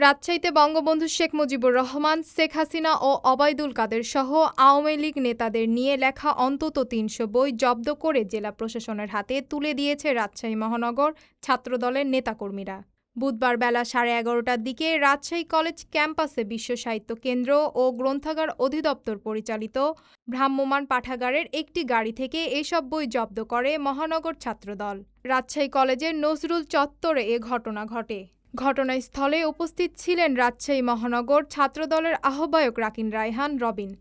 রাজশাহীতে বঙ্গবন্ধু শেখ মুজিবুর রহমান, শেখ হাসিনা ও ওবায়দুল কাদের সহ আওয়ামী লীগ নেতাদের নিয়ে লেখা অন্তত ৩০০ বই জব্দ করে জেলা প্রশাসনের হাতে তুলে দিয়েছে রাজশাহী মহানগর ছাত্রদলের নেতাকর্মীরা। বুধবার বেলা 11:30টার দিকে রাজশাহী কলেজ ক্যাম্পাসে বিশ্ব সাহিত্য কেন্দ্র ও গ্রন্থাগার অধিদপ্তর পরিচালিত ভ্রাম্যমাণ পাঠাগারের একটি গাড়ি থেকে এসব বই জব্দ করে মহানগর ছাত্রদল। রাজশাহী কলেজের নজরুল চত্বরে এ ঘটনা ঘটে। ঘটনাস্থলে উপস্থিত ছিলেন রাজশাহী মহানগর ছাত্রদলের আহ্বায়ক রাকিন রায়হান রবিন,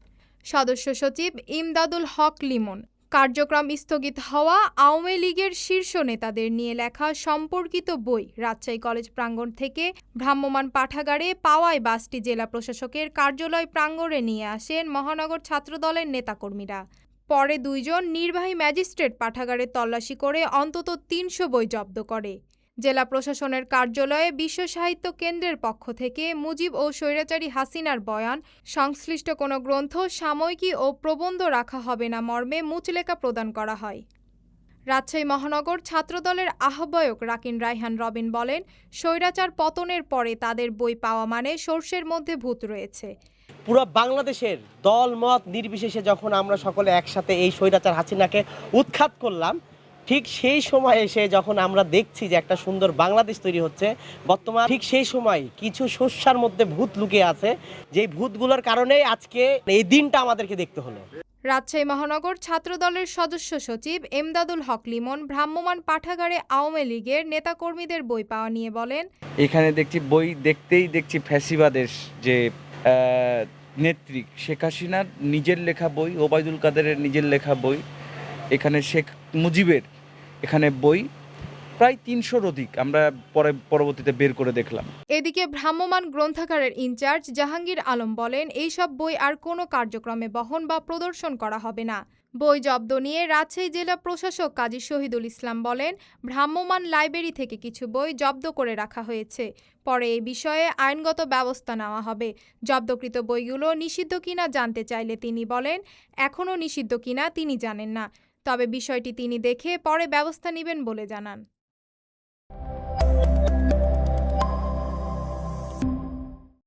সদস্য সচিব ইমদাদুল হক লিমন। কার্যক্রম স্থগিত হওয়া আওয়ামী লীগের শীর্ষ নেতাদের নিয়ে লেখা সম্পর্কিত বই রাজশাহী কলেজ প্রাঙ্গণ থেকে ভ্রাম্যমাণ পাঠাগারে পাওয়ায় বাসটি জেলা প্রশাসকের কার্যালয় প্রাঙ্গণে নিয়ে আসেন মহানগর ছাত্রদলের নেতাকর্মীরা। পরে দুইজন নির্বাহী ম্যাজিস্ট্রেট পাঠাগারে তল্লাশি করে অন্তত ৩০০ বই জব্দ করে। জেলা প্রশাসনের কার্যালয়ে বিশ্ব সাহিত্য কেন্দ্রের পক্ষ থেকে মুজিব ও স্বৈরাচারী হাসিনার বয়ান, সংশ্লিষ্ট কোনো গ্রন্থ, সাময়িকী ও প্রবন্ধ রাখা হবে না মর্মে মুচলেখা প্রদান করা হয়। রাজশাহী মহানগর ছাত্রদলের আহ্বায়ক রাকিন রায়হান রবিন বলেন, স্বৈরাচার পতনের পরে তাদের বই পাওয়া মানে সর্ষের মধ্যে ভূত রয়েছে। পুরো বাংলাদেশের দল মত নির্বিশেষে যখন আমরা সকলে একসাথে এই স্বৈরাচার হাসিনাকে উৎখাত করলাম, ঠিক সেই সময় এসে যখন আমরা দেখছি যে একটা সুন্দর বাংলাদেশ তৈরি হচ্ছে বর্তমান, ঠিক সেই সময় কিছু শস্যার মধ্যে ভূত লুকিয়ে আছে, যেই ভূতগুলোর কারণেই আজকে এই দিনটা আমাদেরকে দেখতে হলো। রাজশাহী মহানগর ছাত্রদলের সদস্য সচিব ইমদাদুল হক লিমন ভ্রাম্যমাণ পাঠাগারে আওয়ামী লীগের নেতাকর্মীদের বই পাওয়া নিয়ে বলেন, এখানে দেখছি বই দেখছি ফ্যাসিবাদের যে নেত্রী শেখ হাসিনার নিজের লেখা বই, ওবায়দুল কাদেরের নিজের লেখা বই, এখানে শেখ মুজিবের এখানে বই প্রায় ৩০০-র অধিক আমরা পরবর্তীতে বের করে দেখলাম। এদিকে ভ্রাম্যমাণ গ্রন্থাগারের ইনচার্জ জাহাঙ্গীর আলম বলেন, এইসব বই আর কোনো কার্যক্রমে বহন বা প্রদর্শন করা হবে না। বই জব্দ নিয়ে রাজশাহী জেলা প্রশাসক কাজী শহীদুল ইসলাম বলেন, ভ্রাম্যমাণ লাইব্রেরি থেকে কিছু বই জব্দ করে রাখা হয়েছে। পরে এই বিষয়ে আইনগত ব্যবস্থা নেওয়া হবে। জব্দকৃত বইগুলো নিষিদ্ধ কিনা জানতে চাইলে তিনি বলেন, এখনও নিষিদ্ধ কিনা তিনি জানেন না, তবে বিষয়টি তিনি দেখে পরে ব্যবস্থা নেবেন বলে জানান।